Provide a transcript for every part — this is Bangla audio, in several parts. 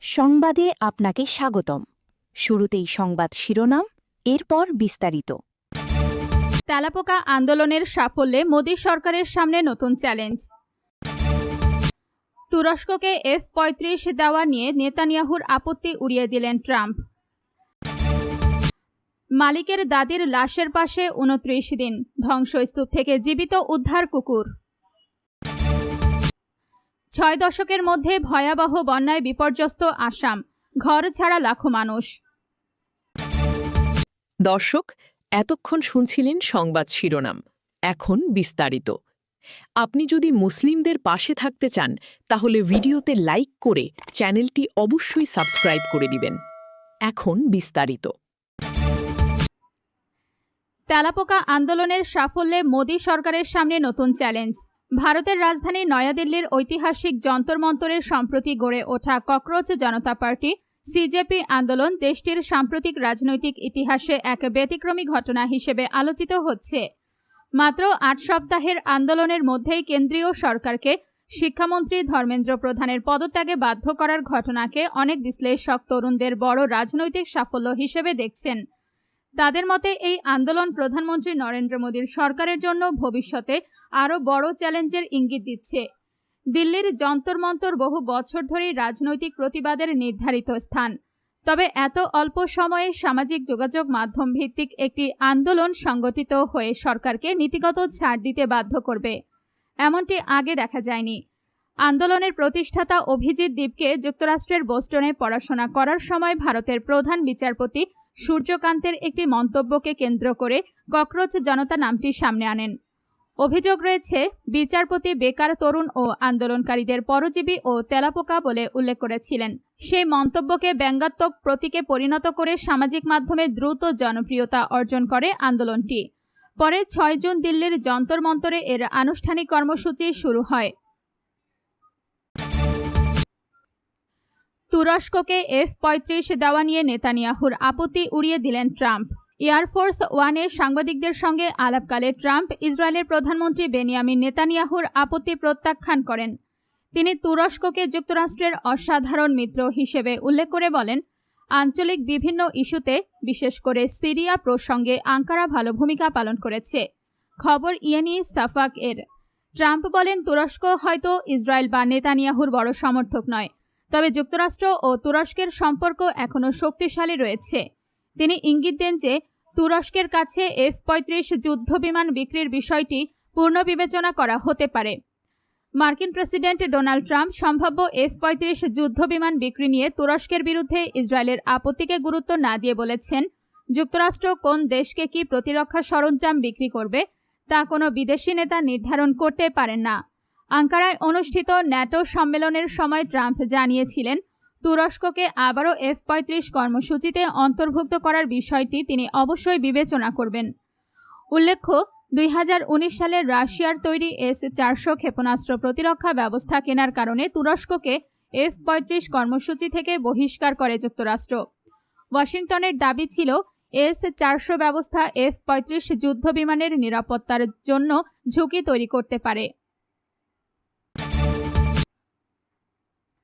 সংবাদে আপনাকে স্বাগতম। শুরুতেই সংবাদ শিরোনাম, এরপর বিস্তারিত। তেলাপোকা আন্দোলনের সাফল্যে মোদী সরকারের সামনে নতুন চ্যালেঞ্জ। তুরস্ককে F-35 দেওয়া নিয়ে নেতানিয়াহুর আপত্তি উড়িয়ে দিলেন ট্রাম্প। মালিকের দাদির লাশের পাশে 29 দিন, ধ্বংসস্তূপ থেকে জীবিত উদ্ধার কুকুর। 6 দশকের মধ্যে ভয়াবহ বন্যায় বিপর্যস্ত আসাম, ঘর ছাড়া লাখো মানুষ। দর্শক, এতক্ষণ শুনছিলেন সংবাদ শিরোনাম, এখন বিস্তারিত। আপনি যদি মুসলিমদের পাশে থাকতে চান তাহলে ভিডিওতে লাইক করে চ্যানেলটি অবশ্যই সাবস্ক্রাইব করে দিবেন। এখন বিস্তারিত। তেলাপোকা আন্দোলনের সাফল্যে মোদী সরকারের সামনে নতুন চ্যালেঞ্জ। ভারতের রাজধানী নয়াদিল্লির ঐতিহাসিক যন্তর মন্তরে সম্প্রতি গড়ে ওঠা ককরোচ জনতা পার্টি সিজেপি আন্দোলন দেশটির সাম্প্রতিক রাজনৈতিক ইতিহাসে এক ব্যতিক্রমী ঘটনা হিসেবে আলোচিত হচ্ছে। মাত্র 8 সপ্তাহের আন্দোলনের মধ্যেই কেন্দ্রীয় সরকারকে শিক্ষামন্ত্রী ধর্মেন্দ্র প্রধানের পদত্যাগে বাধ্য করার ঘটনাকে অনেক বিশ্লেষক তরুণদের বড় রাজনৈতিক সাফল্য হিসেবে দেখছেন। তাদের মতে এই আন্দোলন প্রধানমন্ত্রী নরেন্দ্র মোদীর সরকারের জন্য ভবিষ্যতে আরও বড় চ্যালেঞ্জের ইঙ্গিত দিচ্ছে। দিল্লির যন্তর মন্তর বহু বছর ধরেই রাজনৈতিক প্রতিবাদের নির্ধারিত স্থান, তবে এত অল্প সময়ে সামাজিক যোগাযোগ মাধ্যম ভিত্তিক একটি আন্দোলন সংগঠিত হয়ে সরকারকে নীতিগত ছাড় দিতে বাধ্য করবে, এমনটি আগে দেখা যায়নি। আন্দোলনের প্রতিষ্ঠাতা অভিজিৎ দীপকে যুক্তরাষ্ট্রের বোস্টনে পড়াশোনা করার সময় ভারতের প্রধান বিচারপতি সূর্যকান্তের একটি মন্তব্যকে কেন্দ্র করে ককরোচ জনতা নামটি সামনে আনেন। অভিযোগ রয়েছে, বিচারপতি বেকার তরুণ ও আন্দোলনকারীদের পরজীবী ও তেলাপোকা বলে উল্লেখ করেছিলেন। সেই মন্তব্যকে ব্যঙ্গাত্মক প্রতীকে পরিণত করে সামাজিক মাধ্যমে দ্রুত জনপ্রিয়তা অর্জন করে আন্দোলনটি। পরে 6 জুন দিল্লির যন্তর মন্তরে এর আনুষ্ঠানিক কর্মসূচি শুরু হয়। তুরস্ককে F-35 দেওয়া নিয়ে নেতানিয়াহুর আপত্তি উড়িয়ে দিলেন ট্রাম্প। এয়ারফোর্স ওয়ানে সাংবাদিকদের সঙ্গে আলাপকালে ট্রাম্প ইসরায়েলের প্রধানমন্ত্রী বেনিয়ামিন নেতানিয়াহুর আপত্তি প্রত্যাখ্যান করেন। তিনি তুরস্ককে যুক্তরাষ্ট্রের অসাধারণ মিত্র হিসেবে উল্লেখ করে বলেন, আঞ্চলিক বিভিন্ন ইস্যুতে, বিশেষ করে সিরিয়া প্রসঙ্গে আঙ্কারা ভালো ভূমিকা পালন করেছে। খবর ইয়েনি সাফাক এর। ট্রাম্প বলেন, তুরস্ক হয়তো ইসরায়েল বা নেতানিয়াহুর বড় সমর্থক নয়, তবে যুক্তরাষ্ট্র ও তুরস্কের সম্পর্ক এখনও শক্তিশালী রয়েছে। তিনি ইঙ্গিত দেন যে তুরস্কের কাছে F-35 যুদ্ধবিমান বিক্রির বিষয়টি পুনর্বিবেচনা করা হতে পারে। মার্কিন প্রেসিডেন্ট ডোনাল্ড ট্রাম্প সম্ভাব্য F-35 যুদ্ধবিমান বিক্রি নিয়ে তুরস্কের বিরুদ্ধে ইসরায়েলের আপত্তিকে গুরুত্ব না দিয়ে বলেছেন, যুক্তরাষ্ট্র কোন দেশকে কি প্রতিরক্ষা সরঞ্জাম বিক্রি করবে তা কোনো বিদেশি নেতা নির্ধারণ করতে পারেন না। আঙ্কারায় অনুষ্ঠিত ন্যাটো সম্মেলনের সময় ট্রাম্প জানিয়েছিলেন, তুরস্ককে আবারও F-35 কর্মসূচিতে অন্তর্ভুক্ত করার বিষয়টি তিনি অবশ্যই বিবেচনা করবেন। উল্লেখ্য, 2019 সালে রাশিয়ার তৈরি S-400 ক্ষেপণাস্ত্র প্রতিরক্ষা ব্যবস্থা কেনার কারণে তুরস্ককে F-35 কর্মসূচি থেকে বহিষ্কার করে যুক্তরাষ্ট্র। ওয়াশিংটনের দাবি ছিল, S-400 ব্যবস্থা F-35 যুদ্ধবিমানের নিরাপত্তার জন্য ঝুঁকি তৈরি করতে পারে।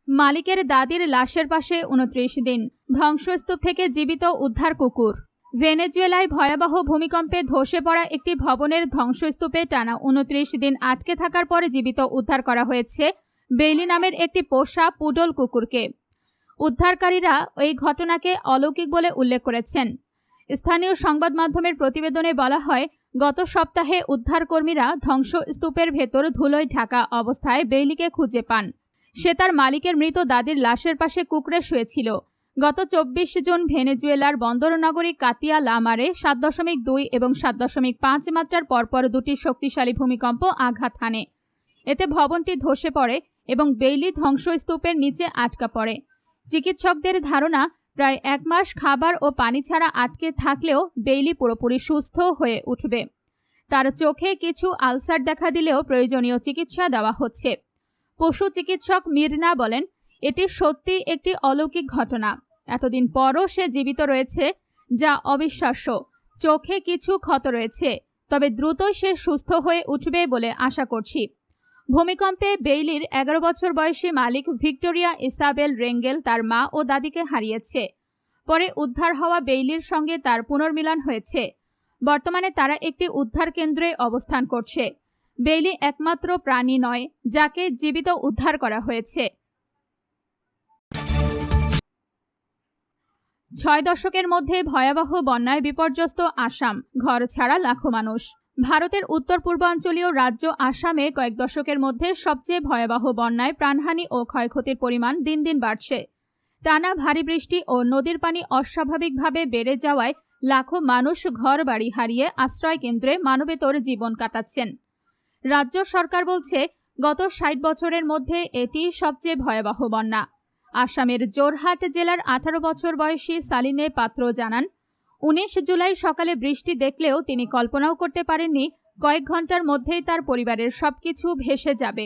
মালিকের দাদির লাশের পাশে 29 দিন, ধ্বংসস্তূপ থেকে জীবিত উদ্ধার কুকুর। ভেনেজুয়েলায় ভয়াবহ ভূমিকম্পে ধসে পড়া একটি ভবনের ধ্বংসস্তূপে টানা 29 দিন আটকে থাকার পরে জীবিত উদ্ধার করা হয়েছে বেইলি নামের একটি পোষা পুডল কুকুরকে। উদ্ধারকারীরা এই ঘটনাকে অলৌকিক বলে উল্লেখ করেছেন। স্থানীয় সংবাদ মাধ্যমের প্রতিবেদনে বলা হয়, গত সপ্তাহে উদ্ধারকর্মীরা ধ্বংসস্তূপের ভেতর ধুলোয় ঢাকা অবস্থায় বেইলিকে খুঁজে পান। সে তার মালিকের মৃত দাদির লাশের পাশে কুঁকড়ে শুয়েছিল। গত 24 জুন ভেনেজুয়েলার বন্দরনগরী কাতিয়া লামারে 7.2 এবং 7.5 মাত্রার পরপর দুটি শক্তিশালী ভূমিকম্প আঘাত হানে। এতে ভবনটি ধসে পড়ে এবং বেইলি ধ্বংসস্তূপের নিচে আটকা পড়ে। চিকিৎসকদের ধারণা, প্রায় 1 মাস খাবার ও পানি ছাড়া আটকে থাকলেও বেইলি পুরোপুরি সুস্থ হয়ে উঠবে। তার চোখে কিছু আলসার দেখা দিলেও প্রয়োজনীয় চিকিৎসা দেওয়া হচ্ছে। পশু চিকিৎসক মির্না বলেন, এটি সত্যি একটি অলৌকিক ঘটনা। এতদিন পরও সে জীবিত রয়েছে, যা অবিশ্বাস্য। চোখে কিছু ক্ষত রয়েছে, তবে দ্রুতই সে সুস্থ হয়ে উঠবে বলে আশা করছি। ভূমিকম্পে বেইলির 11 বছর বয়সী মালিক ভিক্টোরিয়া ইসাবেল রেঙ্গেল তার মা ও দাদিকে হারিয়েছে। পরে উদ্ধার হওয়া বেইলির সঙ্গে তার পুনর্মিলন হয়েছে। বর্তমানে তারা একটি উদ্ধার কেন্দ্রে অবস্থান করছে। বেইলি একমাত্র প্রাণী নয় যাকে জীবিত উদ্ধার করা হয়েছে। 6 দশকের মধ্যে ভয়াবহ বন্যায় বিপর্যস্ত আসাম, ঘর ছাড়া লাখো মানুষ। ভারতের উত্তর পূর্বাঞ্চলীয় রাজ্য আসামে কয়েক দশকের মধ্যে সবচেয়ে ভয়াবহ বন্যায় প্রাণহানি ও ক্ষয়ক্ষতির পরিমাণ দিন দিন বাড়ছে। টানা ভারী বৃষ্টি ও নদীর পানি অস্বাভাবিকভাবে বেড়ে যাওয়ায় লাখো মানুষ ঘর বাড়ি হারিয়ে আশ্রয় কেন্দ্রে মানবেতর জীবন কাটাচ্ছেন। রাজ্য সরকার বলছে গত 60 বছরের মধ্যে এটি সবচেয়ে ভয়াবহ বন্যা। আসামের জোরহাট জেলার 18 বছর বয়সী সালিনে পাত্র জানান, 19 জুলাই সকালে বৃষ্টি দেখলেও তিনি কল্পনাও করতে পারেননি কয়েক ঘন্টার মধ্যেই তার পরিবারের সবকিছু ভেসে যাবে।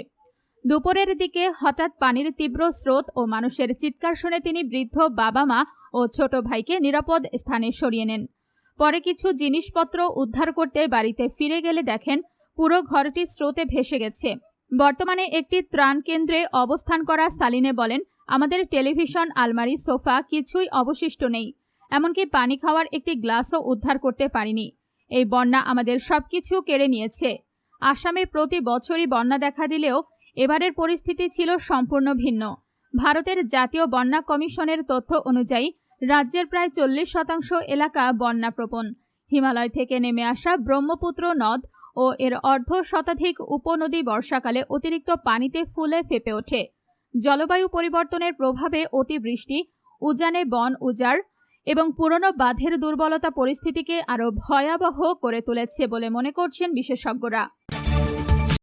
দুপুরের দিকে হঠাৎ পানির তীব্র স্রোত ও মানুষের চিৎকার শুনে তিনি বৃদ্ধ বাবা মা ও ছোট ভাইকে নিরাপদ স্থানে সরিয়ে নেন। পরে কিছু জিনিসপত্র উদ্ধার করতে বাড়িতে ফিরে গেলে দেখেন পুরো ঘরটি স্রোতে ভেসে গেছে। বর্তমানে একটি ত্রাণ কেন্দ্রে অবস্থান করা সালিনে বলেন, আমাদের টেলিভিশন, আলমারি, সোফা কিছুই অবশিষ্ট নেই। এমনকি পানি খাওয়ার একটি গ্লাসও উদ্ধার করতে পারিনি। এই বন্যা আমাদের সবকিছু কেড়ে নিয়েছে। আসামে প্রতি বছরই বন্যা দেখা দিলেও এবারের পরিস্থিতি ছিল সম্পূর্ণ ভিন্ন। ভারতের জাতীয় বন্যা কমিশনের তথ্য অনুযায়ী রাজ্যের প্রায় 40% এলাকা বন্যাপ্রবণ। হিমালয় থেকে নেমে আসা ব্রহ্মপুত্র নদ ও এর অর্ধশতাধিক উপনদী বর্ষাকালে অতিরিক্ত পানিতে ফুলে ফেঁপে ওঠে। জলবায়ু পরিবর্তনের প্রভাবে অতিবৃষ্টি, উজানে বন উজাড় এবং পুরনো বাঁধের দুর্বলতা পরিস্থিতিকে আরও ভয়াবহ করে তুলেছে বলে মনে করছেন বিশেষজ্ঞরা।